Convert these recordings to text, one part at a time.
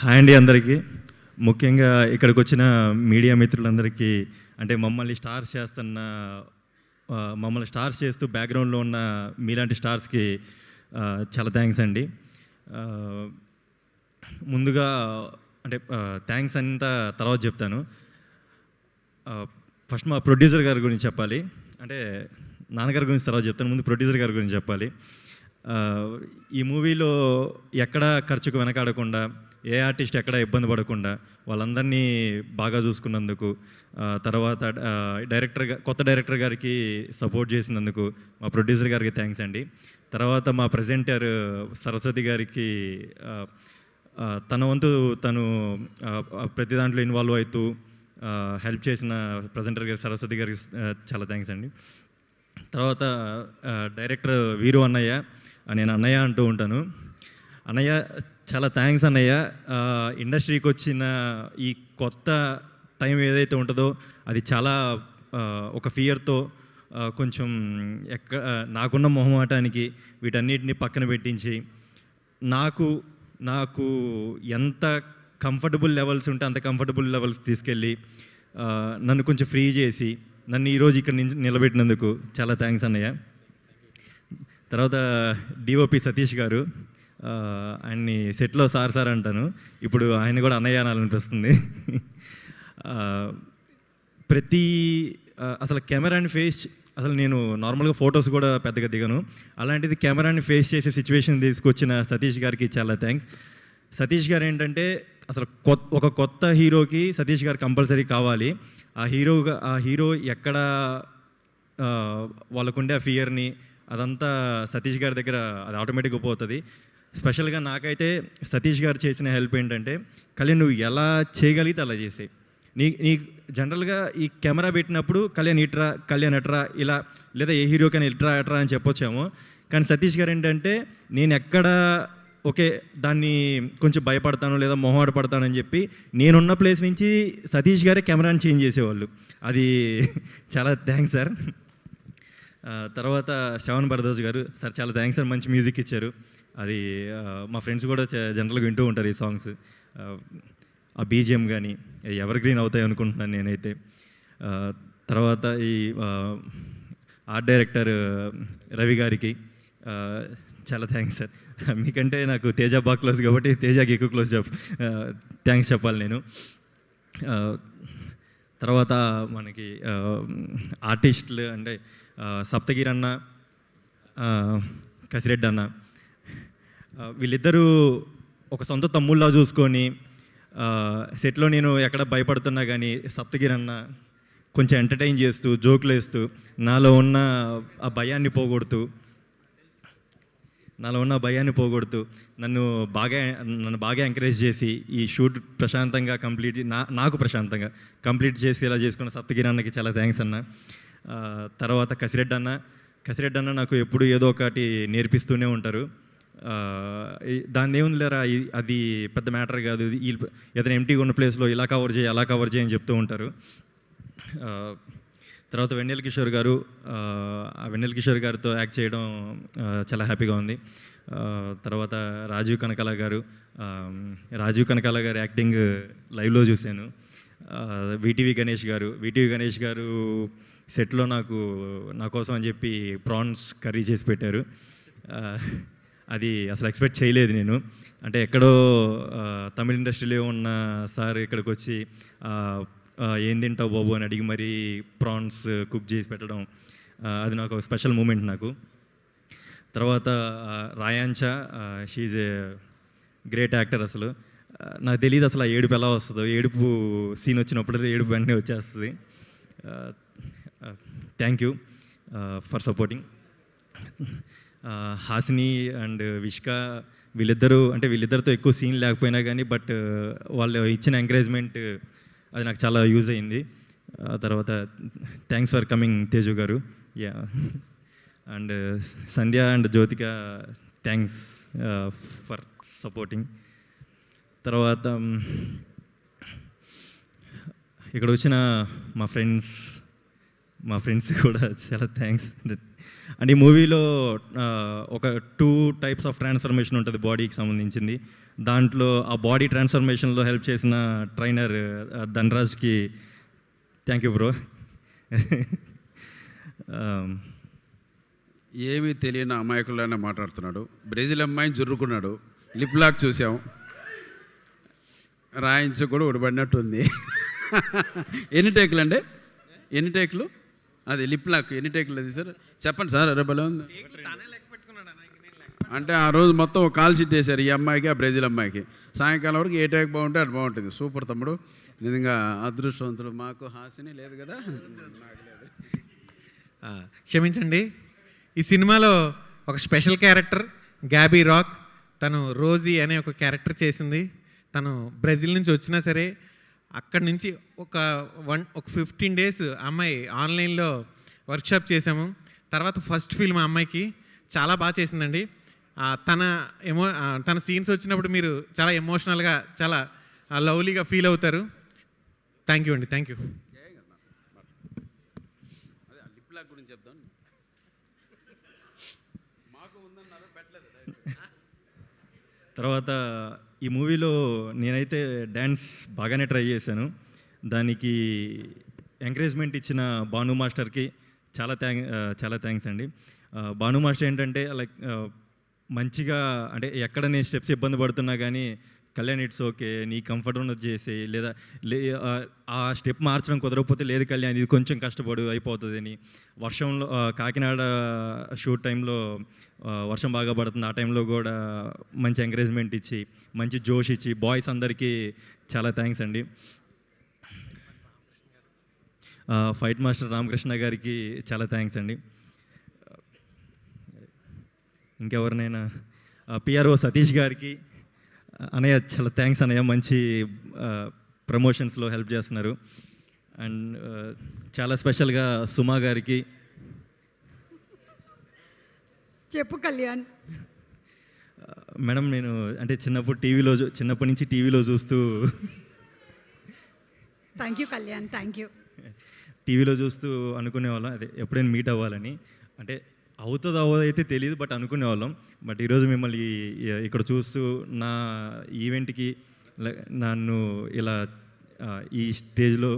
Hi అండి అందరికీ. ముఖ్యంగా ఇక్కడికి వచ్చిన మీడియా మిత్రులందరికీ, అంటే మమ్మల్ని స్టార్స్ చేస్తూ బ్యాక్గ్రౌండ్లో ఉన్న మీలాంటి స్టార్స్కి చాలా థ్యాంక్స్ అండి. ముందుగా అంటే థ్యాంక్స్ అంతా తర్వాత చెప్తాను. ఫస్ట్ మా ప్రొడ్యూసర్ గారి గురించి చెప్పాలి. అంటే నాన్నగారి గురించి తర్వాత చెప్తాను, ముందు ప్రొడ్యూసర్ గారి గురించి చెప్పాలి. ఈ మూవీలో ఎక్కడ ఖర్చుకు వెనకాడకుండా, ఏ ఆర్టిస్ట్ ఎక్కడ ఇబ్బంది పడకుండా వాళ్ళందరినీ బాగా చూసుకున్నందుకు, తర్వాత కొత్త డైరెక్టర్ గారికి సపోర్ట్ చేసినందుకు మా ప్రొడ్యూసర్ గారికి థ్యాంక్స్ అండి. తర్వాత మా ప్రెజెంటర్ సరస్వతి గారికి తన వంతు తను ప్రతి దాంట్లో ఇన్వాల్వ్ అవుతూ హెల్ప్ చేసిన ప్రెజెంటర్ గారి సరస్వతి గారికి చాలా థ్యాంక్స్ అండి. తర్వాత డైరెక్టర్ వీరు అన్నయ్య, నేను అన్నయ్య అంటూ ఉంటాను. అన్నయ్య చాలా థ్యాంక్స్ అన్నయ్య. ఇండస్ట్రీకి వచ్చిన ఈ కొత్త టైం ఏదైతే ఉంటుందో అది చాలా ఒక ఫియర్తో కొంచెం నాకున్న మొహమాటానికి వీటన్నిటిని పక్కన పెట్టించి నాకు ఎంత కంఫర్టబుల్ లెవెల్స్ ఉంటే అంత కంఫర్టబుల్ లెవెల్స్ తీసుకెళ్ళి నన్ను కొంచెం ఫ్రీ చేసి నన్ను ఈరోజు ఇక్కడ నిలబెట్టినందుకు చాలా థ్యాంక్స్ అన్నయ్య. తర్వాత డిఓపి సతీష్ గారు, ఆయన్ని సెట్లో సార్ అంటాను, ఇప్పుడు ఆయన కూడా అన్నయ్య అనాలనిపిస్తుంది. అసలు కెమెరాని ఫేస్, అసలు నేను నార్మల్గా ఫొటోస్ కూడా పెద్దగా దిగను, అలాంటిది కెమెరాని ఫేస్ చేసే సిచ్యువేషన్ తీసుకొచ్చిన సతీష్ గారికి చాలా థ్యాంక్స్. సతీష్ గారు ఏంటంటే అసలు ఒక కొత్త హీరోకి సతీష్ గారు కంపల్సరీ కావాలి. ఆ హీరో ఎక్కడ వాళ్ళకుండే ఆ ఫియర్ని అదంతా సతీష్ గారి దగ్గర అది ఆటోమేటిక్గా పోతుంది. స్పెషల్గా నాకైతే సతీష్ గారు చేసిన హెల్ప్ ఏంటంటే, కళ్యాణ్ నువ్వు ఎలా చేయగలిగితే అలా చేసేయి. నీ జనరల్గా ఈ కెమెరా పెట్టినప్పుడు కళ్యాణ్ ఎట్రా ఇలా, లేదా ఏ హీరోకైనా ఎట్రా అని చెప్పొచ్చాము. కానీ సతీష్ గారు ఏంటంటే నేను ఎక్కడ దాన్ని కొంచెం భయపడతాను లేదా మొహమాట పడతానని చెప్పి నేనున్న ప్లేస్ నుంచి సతీష్ గారే కెమెరాని చేంజ్ చేసేవాళ్ళు. అది చాలా థ్యాంక్స్ సార్. తర్వాత శ్రవణ్ భరద్వాజ్ గారు, సార్ చాలా థ్యాంక్స్ సార్, మంచి మ్యూజిక్ ఇచ్చారు. అది మా ఫ్రెండ్స్ కూడా జనరల్గా వింటూ ఉంటారు ఈ సాంగ్స్. ఆ బీజిఎం కానీ ఎవర్ గ్రీన్ అవుతాయి అనుకుంటున్నాను నేనైతే. తర్వాత ఈ ఆర్ట్ డైరెక్టర్ రవి గారికి చాలా థ్యాంక్స్ సార్. మీకంటే నాకు తేజ బాగా క్లోజ్ కాబట్టి తేజకి ఎక్కువ క్లోజ్ థ్యాంక్స్ చెప్పాలి నేను. తర్వాత మనకి ఆర్టిస్టులు అంటే సప్తగిరి అన్న, కసిరెడ్డి అన్న, వీళ్ళిద్దరూ ఒక సొంత తమ్ముళ్ళ చూసుకొని సెట్లో నేను ఎక్కడ భయపడుతున్నా కానీ సప్తగిరి అన్న కొంచెం ఎంటర్టైన్ చేస్తూ జోకులు వేస్తూ నాలో ఉన్న భయాన్ని పోగొడుతూ నన్ను బాగా ఎంకరేజ్ చేసి ఈ షూట్ ప్రశాంతంగా నాకు ప్రశాంతంగా కంప్లీట్ చేసి ఇలా చేసుకున్న సప్తగిరి అన్నకి చాలా థ్యాంక్స్ అన్న. తర్వాత కసిరెడ్డి అన్న నాకు ఎప్పుడు ఏదో ఒకటి నేర్పిస్తూనే ఉంటారు. దాన్ని ఏముంది లేరా, అది పెద్ద మ్యాటర్ కాదు, ఏదైనా ఎంటీగా ఉన్న ప్లేస్లో ఇలా కవర్ చేయి అలా కవర్ చేయి అని చెప్తూ ఉంటారు. తర్వాత వెన్నెల కిషోర్ గారు, వెన్నెల కిషోర్ గారితో యాక్ట్ చేయడం చాలా హ్యాపీగా ఉంది. తర్వాత రాజీవ్ కనకాల గారి యాక్టింగ్ లైవ్లో చూశాను. వీటీవీ గణేష్ గారు సెట్లో నా కోసం అని చెప్పి ప్రాన్స్ కర్రీ చేసి పెట్టారు. అది అసలు ఎక్స్పెక్ట్ చేయలేదు నేను. అంటే ఎక్కడో తమిళ ఇండస్ట్రీలో ఉన్న సార్ ఇక్కడికి వచ్చి ఏం తింటావు బాబు అని అడిగి మరీ ప్రాన్స్ కుక్ చేసి పెట్టడం, అది నాకు ఒక స్పెషల్ మూమెంట్ నాకు. తర్వాత రాయాంచా, షీఈ్ ఏ గ్రేట్ యాక్టర్. అసలు నాకు తెలియదు అసలు ఆ ఏడుపు ఎలా వస్తుందో, ఏడుపు సీన్ వచ్చినప్పుడు ఏడుపు వెంటనే వచ్చేస్తుంది. Thank you for supporting. Hasini and Vishka వీళ్ళిద్దరితో ఎక్కువ సీన్ లేకపోయినా కానీ బట్ వాళ్ళు ఇచ్చిన ఎంకరేజ్మెంట్ అది నాకు చాలా యూజ్ అయింది. తర్వాత థ్యాంక్స్ ఫర్ కమింగ్ తేజు గారు. Yeah, and Sandhya and Jyothika thanks for supporting. తర్వాత ఇక్కడ వచ్చిన మా ఫ్రెండ్స్ కూడా చాలా థ్యాంక్స్. అండ్ ఈ మూవీలో ఒక 2 టైప్స్ ఆఫ్ ట్రాన్స్ఫర్మేషన్ ఉంటుంది బాడీకి సంబంధించింది. దాంట్లో ఆ బాడీ ట్రాన్స్ఫర్మేషన్లో హెల్ప్ చేసిన ట్రైనర్ ధనరాజ్కి థ్యాంక్ యూ బ్రో. ఏమీ తెలియని అమాయకుల్లానే మాట్లాడుతున్నాడు. బ్రెజిల్ అమ్మాయిని జుర్రుకున్నాడు. లిప్ లాక్ చూసాం, రాయించ కూడా ఉడబడినట్టు ఉంది. ఎన్ని టేకులు అండి? ఎన్ని టేకులు? అది లిప్ లాక్ ఎన్ని టేకులు అది సార్? చెప్పండి సార్. అరే భలే ఉంది. అంటే ఆ రోజు మొత్తం ఒక కాల్ షీట్ వేశారు ఈ అమ్మాయికి, ఆ బ్రెజిల్ అమ్మాయికి. సాయంకాలం వరకు ఏ టేక్ బాగుంటే అది బాగుంటుంది. సూపర్ తమ్ముడు, నిజంగా అదృష్టవంతుడు. మాకు హాసిని లేదు కదా. క్షమించండి, ఈ సినిమాలో ఒక స్పెషల్ క్యారెక్టర్ గ్యాబీ రాక్, తను రోజీ అనే ఒక క్యారెక్టర్ చేసింది. తను బ్రెజిల్ నుంచి వచ్చినా సరే అక్కడి నుంచి ఒక 15 డేస్ అమ్మాయి ఆన్లైన్లో వర్క్షాప్ చేసాము. తర్వాత ఫస్ట్ ఫిల్మ్ అమ్మాయికి చాలా బాగా చేసిందండి. తన సీన్స్ వచ్చినప్పుడు మీరు చాలా ఎమోషనల్గా, చాలా లవ్లీగా ఫీల్ అవుతారు. థ్యాంక్ యూ అండి, థ్యాంక్ యూ. తర్వాత ఈ మూవీలో నేనైతే డ్యాన్స్ బాగానే ట్రై చేశాను. దానికి ఎంకరేజ్మెంట్ ఇచ్చిన భాను మాస్టర్కి చాలా థ్యాంక్స్ అండి. భాను మాస్టర్ ఏంటంటే లైక్ మంచిగా, అంటే ఎక్కడ నేను స్టెప్స్ ఇబ్బంది పడుతున్నా కానీ కళ్యాణ్ ఇట్స్ ఓకే, నీ కంఫర్ట్ ఉన్నది చేసి, లేదా ఆ స్టెప్ మార్చడం కుదరకపోతే లేదు కళ్యాణ్ ఇది కొంచెం కష్టపడు అయిపోతుంది అని. వర్షంలో కాకినాడ షూట్ టైంలో వర్షం బాగా పడుతుంది, ఆ టైంలో కూడా మంచి ఎంకరేజ్మెంట్ ఇచ్చి, మంచి జోష్ ఇచ్చి బాయ్స్ అందరికీ చాలా థ్యాంక్స్ అండి. ఫైట్ మాస్టర్ రామకృష్ణ గారికి చాలా థ్యాంక్స్ అండి. ఇంకెవరినైనా పిఆర్ఓ సతీష్ గారికి, అన్నయ్య చాలా థ్యాంక్స్ అన్నయ్య, మంచి ప్రమోషన్స్లో హెల్ప్ చేస్తున్నారు. అండ్ చాలా స్పెషల్గా సుమా గారికి. చెప్పు కళ్యాణ్. మేడం నేను అంటే చిన్నప్పటి నుంచి టీవీలో చూస్తూ thank you Kalyan, thank you. టీవీలో చూస్తూ అనుకునేవాళ్ళం అదే ఎప్పుడైనా మీట్ అవ్వాలని. అంటే అవుతుందో అవ్వదైతే తెలియదు, బట్ అనుకునేవాళ్ళం. బట్ ఈరోజు మిమ్మల్ని ఇక్కడ చూస్తూ నా ఈవెంట్కి నన్ను ఇలా ఈ స్టేజ్లో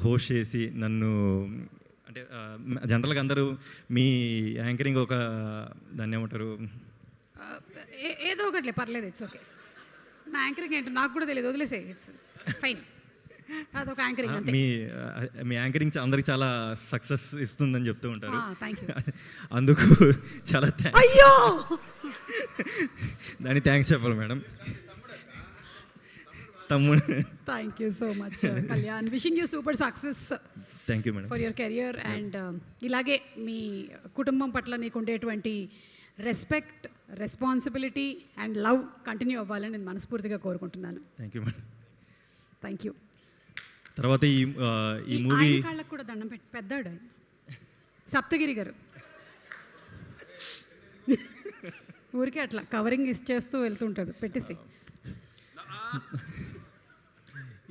హోస్ట్ చేసి నన్ను, అంటే జనరల్గా అందరూ మీ యాంకరింగ్ ఒక దాన్ని ఏమంటారు, ఏదో ఒకటి పర్లేదు, ఇట్స్ ఓకే. నా యాంకరింగ్ ఏంటో నాకు కూడా తెలియదు, వదిలేసే, ఇట్స్ ఫైన్. అదొక యాంకరింగ్ అంతే. మీ యాంకరింగ్ అందరికి చాలా సక్సెస్ ఇస్తుందని చెప్తూ ఉంటారు. Thank you. అందుకు చాలా అయ్యో దానికి థ్యాంక్స్ చెప్పాలి మేడం. తమ్ముడు thank you so much Kalyan. Wishing you super success. Thank you madam for your career. And ఇలాగే మీ కుటుంబం పట్ల నీకు ఉండేటువంటి respect, responsibility and love continue అవ్వాలని నేను మనస్ఫూర్తిగా కోరుకుంటున్నాను. Thank you madam. Thank you. తర్వాత ఈ మూవీ కాళ్ళకు కూడా దండం పెట్టి పెద్దాడు ఆయన, సప్తగిరి గారు. ఊరికే అట్లా కవరింగ్ ఇచ్చేస్తూ వెళ్తుంటాడు, పెట్టేసి.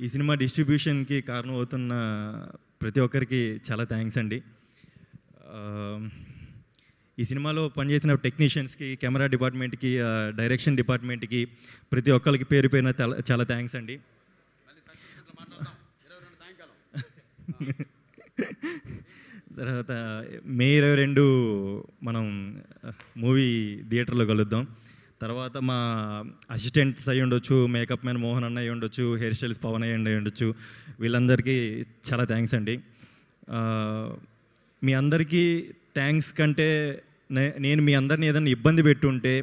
ఈ సినిమా డిస్ట్రిబ్యూషన్కి కారణం అవుతున్న ప్రతి ఒక్కరికి చాలా థ్యాంక్స్ అండి. ఈ సినిమాలో పనిచేసిన టెక్నీషియన్స్కి, కెమెరా డిపార్ట్మెంట్కి, డైరెక్షన్ డిపార్ట్మెంట్కి, ప్రతి ఒక్కరికి పేరు పేరున చాలా థ్యాంక్స్ అండి. తర్వాత మే 22 మనం మూవీ థియేటర్లో కలుద్దాం. తర్వాత మా అసిస్టెంట్స్ అయ్యి ఉండొచ్చు, మేకప్ మ్యాన్ మోహన్ అన్న అయ్యి ఉండొచ్చు, హెయిర్ స్టైల్స్ పవన్ అయ్యి ఉండొచ్చు, వీళ్ళందరికీ చాలా థ్యాంక్స్ అండి. మీ అందరికీ థ్యాంక్స్ కంటే నేను మీ అందరిని ఏదైనా ఇబ్బంది పెట్టుంటే,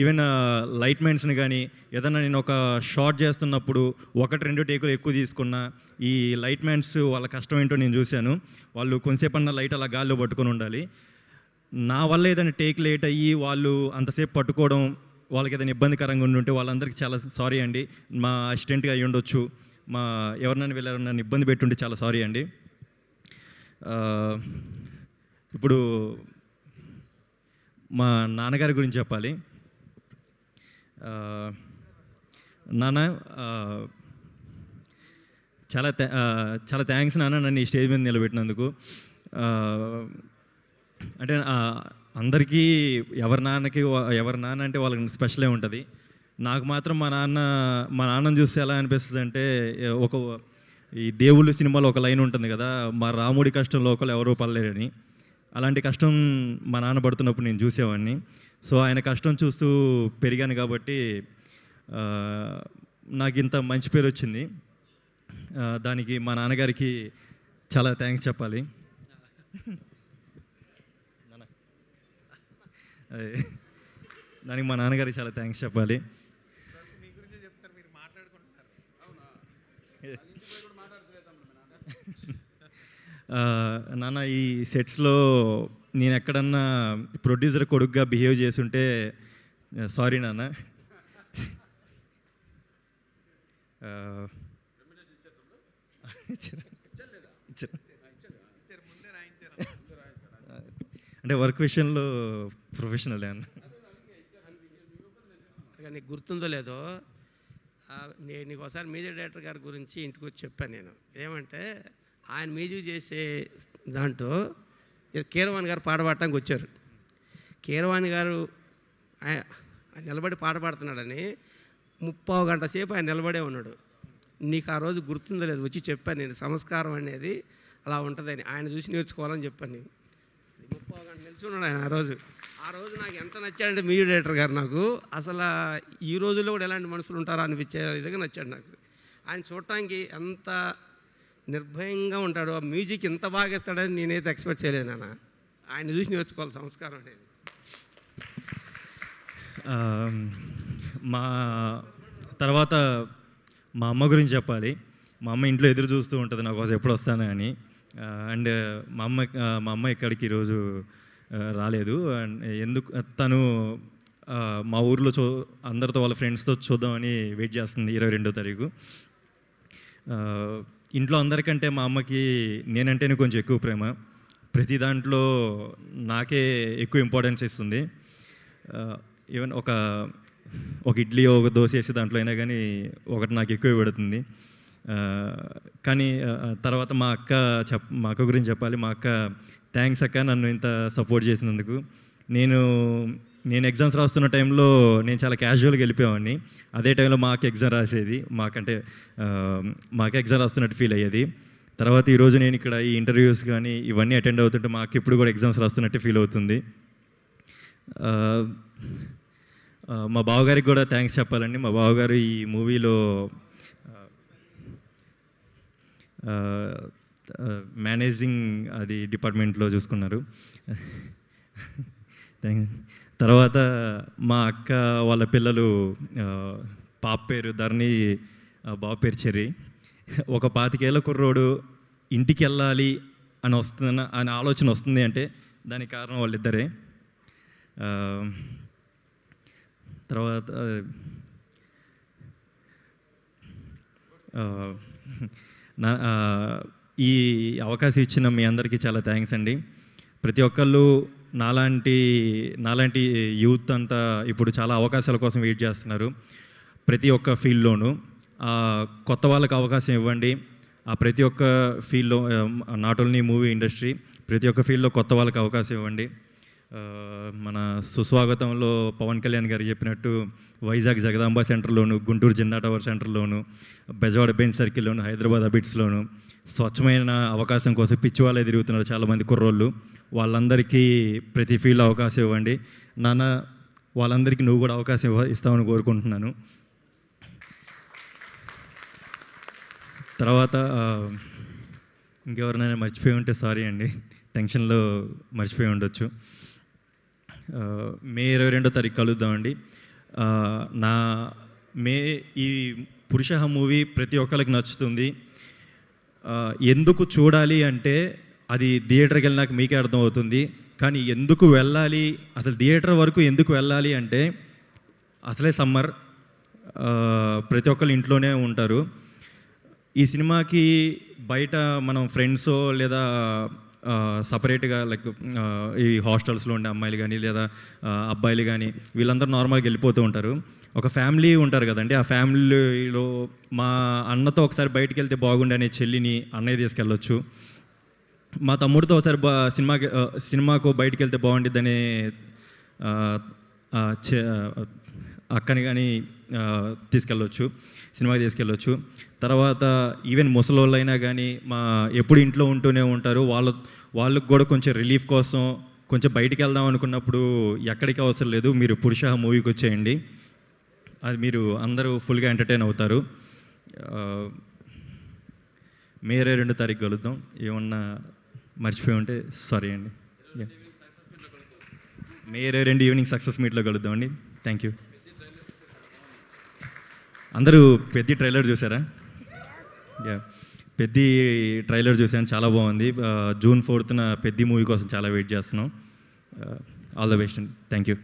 ఈవెన్ లైట్ మ్యాన్స్ని కానీ ఏదన్నా నేను ఒక షార్ట్ చేస్తున్నప్పుడు 1-2 టేకులు ఎక్కువ తీసుకున్నా, ఈ లైట్ మ్యాన్స్ వాళ్ళ కష్టం ఏంటో నేను చూశాను. వాళ్ళు కొంతసేపు అన్న లైట్ అలా గాల్లో పట్టుకొని ఉండాలి. నా వల్ల ఏదైనా టేక్ లేట్ అయ్యి వాళ్ళు అంతసేపు పట్టుకోవడం వాళ్ళకి ఏదైనా ఇబ్బందికరంగా ఉండుంటే వాళ్ళందరికీ చాలా సారీ అండి. మా అసిస్టెంట్గా అయ్యి ఉండొచ్చు, మా ఎవరినైనా వెళ్ళారని నన్ను ఇబ్బంది పెట్టుంటే చాలా సారీ అండి. ఇప్పుడు మా నాన్నగారి గురించి చెప్పాలి. నాన్న చాలా థ్యాంక్స్ నాన్న, నన్ను ఈ స్టేజ్ మీద నిలబెట్టినందుకు. అంటే అందరికీ ఎవరి నాన్న అంటే వాళ్ళకి స్పెషలే ఉంటుంది. నాకు మాత్రం మా నాన్నని చూస్తే ఎలా అనిపిస్తుంది అంటే ఒక ఈ దేవుళ్ళు సినిమాలో ఒక లైన్ ఉంటుంది కదా, మా రాముడి కష్టం లోకలు ఎవరూ పడలేరని. అలాంటి కష్టం మా నాన్న పడుతున్నప్పుడు నేను చూసేవాడిని. సో ఆయన కష్టం చూస్తూ పెరిగాను కాబట్టి నాకు ఇంత మంచి పేరు వచ్చింది. దానికి మా నాన్నగారికి చాలా థ్యాంక్స్ చెప్పాలి. దానికి మా నాన్నగారికి చాలా థ్యాంక్స్ చెప్పాలి. నాన్న, ఈ సెట్స్లో నేను ఎక్కడన్నా ప్రొడ్యూసర్ కొడుకుగా బిహేవ్ చేసుంటే సారీ నాన్న. అంటే వర్క్ విషయంలో ప్రొఫెషనల్ అన్న. నీకు గుర్తుందో లేదో, నేను నీకు ఒకసారి మ్యూజిక్ డైరెక్టర్ గారి గురించి ఇంటికి వచ్చి చెప్పాను. నేను ఏమంటే, ఆయన మ్యూజిక్ చేసే దాంట్లో కీరవాణి గారు పాట పాడటానికి వచ్చారు. కీరవాణి గారు ఆయన నిలబడి పాట పాడుతున్నాడని 30 గంట సేపు ఆయన నిలబడే ఉన్నాడు. నీకు ఆ రోజు గుర్తుందో లేదు, వచ్చి చెప్పాను నేను, సంస్కారం అనేది అలా ఉంటుందని. ఆయన చూసి నేర్చుకోవాలని చెప్పాను నేను. 30 గంట నిల్చున్నాడు ఆయన ఆ రోజు నాకు ఎంత నచ్చాడంటే మ్యూజిక్ డైరెక్టర్ గారు నాకు అసలు ఈ రోజుల్లో కూడా ఎలాంటి మనుషులు ఉంటారో అనిపించే విధంగా నచ్చాడు నాకు. ఆయన చూడటానికి ఎంత నిర్భయంగా ఉంటాడు, ఆ మ్యూజిక్ ఎంత బాగా ఇస్తాడని నేనైతే ఎక్స్పెక్ట్ చేయలేదు నాన్న. ఆయన చూసి నేర్చుకోవాలి సంస్కారం అనేది. మా తర్వాత మా అమ్మ గురించి చెప్పాలి. మా అమ్మ ఇంట్లో ఎదురు చూస్తూ ఉంటుంది నా కోసం ఎప్పుడు వస్తానా అని. అండ్ మా అమ్మ ఇక్కడికి ఈరోజు రాలేదు. అండ్ ఎందుకు తను మా ఊర్లో అందరితో వాళ్ళ ఫ్రెండ్స్తో చూద్దామని వెయిట్ చేస్తుంది 22వ తారీఖు. ఇంట్లో అందరికంటే మా అమ్మకి నేనంటేనే కొంచెం ఎక్కువ ప్రేమ. ప్రతి దాంట్లో నాకే ఎక్కువ ఇంపార్టెన్స్ ఇస్తుంది. ఈవెన్ ఒక ఇడ్లీ ఒక దోశ వేసి దాంట్లో అయినా కానీ ఒకటి నాకు ఎక్కువ పెడుతుంది. కానీ తర్వాత మా అక్క గురించి చెప్పాలి. మా అక్క థ్యాంక్స్ అక్క, నన్ను ఇంత సపోర్ట్ చేసినందుకు. నేను ఎగ్జామ్స్ రాస్తున్న టైంలో నేను చాలా క్యాజువల్గా వెళ్ళిపోయేవాడిని. అదే టైంలో మా అక్క ఎగ్జామ్ రాసేది. మా అక్క ఎగ్జామ్ రాస్తున్నట్టు ఫీల్ అయ్యేది. తర్వాత ఈరోజు నేను ఇక్కడ ఈ ఇంటర్వ్యూస్ కానీ ఇవన్నీ అటెండ్ అవుతుంటే మా అక్క ఇప్పుడు కూడా ఎగ్జామ్స్ రాస్తున్నట్టు ఫీల్ అవుతుంది. మా బావగారికి కూడా థ్యాంక్స్ చెప్పాలండి. మా బావగారు ఈ మూవీలో మేనేజింగ్ అది డిపార్ట్మెంట్లో చూసుకున్నారు. తర్వాత మా అక్క వాళ్ళ పిల్లలు, పాప పేరు ధరణి, బాబు పేరు చెర్రి. ఒక 25 ఏళ్ళ కుర్రోడు ఇంటికి వెళ్ళాలి అని ఆలోచన వస్తుంది అంటే దానికి కారణం వాళ్ళిద్దరే. తర్వాత ఈ అవకాశం ఇచ్చిన మీ అందరికీ చాలా థ్యాంక్స్ అండి. ప్రతి ఒక్కళ్ళు నాలాంటి యూత్ అంతా ఇప్పుడు చాలా అవకాశాల కోసం వెయిట్ చేస్తున్నారు ప్రతి ఒక్క ఫీల్డ్లోనూ. కొత్త వాళ్ళకి అవకాశం ఇవ్వండి. ఆ ప్రతి ఒక్క ఫీల్డ్లో, నాట్ ఓన్లీ మూవీ ఇండస్ట్రీ, ప్రతి ఒక్క ఫీల్డ్లో కొత్త వాళ్ళకి అవకాశం ఇవ్వండి. మన సుస్వాగతంలో పవన్ కళ్యాణ్ గారు చెప్పినట్టు వైజాగ్ జగదాంబ సెంటర్లోను, గుంటూరు జిన్నా టవర్ సెంటర్లోను, బెజవాడ బెంచ్ సర్కిల్లోను, హైదరాబాద్ అబిట్స్లోను స్వచ్ఛమైన అవకాశం కోసం పిచ్చి వాళ్ళే తిరుగుతున్నారు చాలామంది కుర్రోళ్ళు. వాళ్ళందరికీ ప్రతి ఫీల్డ్లో అవకాశం ఇవ్వండి నాన్న. వాళ్ళందరికీ నువ్వు కూడా అవకాశం ఇస్తామని కోరుకుంటున్నాను. తర్వాత ఇంకెవరినైనా మర్చిపోయి ఉంటే సారీ అండి, టెన్షన్లో మర్చిపోయి ఉండొచ్చు. మే 22వ తారీఖు కలుద్దామండి. ఈ పురుష మూవీ ప్రతి ఒక్కరికి నచ్చుతుంది. ఎందుకు చూడాలి అంటే అది థియేటర్కి వెళ్ళినాక మీకే అర్థమవుతుంది. కానీ ఎందుకు వెళ్ళాలి, అసలు థియేటర్ వరకు ఎందుకు వెళ్ళాలి అంటే అసలే సమ్మర్, ప్రతి ఒక్కరు ఇంట్లోనే ఉంటారు. ఈ సినిమాకి బయట మనం ఫ్రెండ్సో లేదా సపరేట్గా లైక్ ఈ హాస్టల్స్లో ఉండే అమ్మాయిలు కానీ లేదా అబ్బాయిలు కానీ వీళ్ళందరూ నార్మల్గా వెళ్ళిపోతూ ఉంటారు. ఒక ఫ్యామిలీ ఉంటారు కదండి, ఆ ఫ్యామిలీలో మా అన్నతో ఒకసారి బయటికి వెళ్తే బాగుండే అనే చెల్లిని అన్నయ్య తీసుకెళ్ళొచ్చు. మా తమ్ముడితో ఒకసారి సినిమాకు బయటికి వెళ్తే బాగుంటుందని అక్కని కానీ తీసుకెళ్ళొచ్చు, సినిమాకి తీసుకెళ్ళొచ్చు. తర్వాత ఈవెన్ ముసలోళ్ళైనా కానీ ఎప్పుడు ఇంట్లో ఉంటూనే ఉంటారు, వాళ్ళకు కూడా కొంచెం రిలీఫ్ కోసం కొంచెం బయటికి వెళ్దాం అనుకున్నప్పుడు ఎక్కడికి అవసరం లేదు, మీరు పురుష మూవీకి వచ్చేయండి. అది మీరు అందరూ ఫుల్గా ఎంటర్టైన్ అవుతారు. మే 22 తారీఖు కలుద్దాం. ఏమన్నా మర్చిపోయి ఉంటే సారీ అండి. మే 22 ఈవినింగ్ సక్సెస్ మీట్లో కలుద్దాం అండి. Thank you. అందరూ పెద్ద ట్రైలర్ చూసారా? పెద్ద ట్రైలర్ చూసాను, చాలా బాగుంది. June 4th పెద్ద మూవీ కోసం చాలా వెయిట్ చేస్తున్నాం. ఆల్ ద బెస్ట్ అండి. Thank you.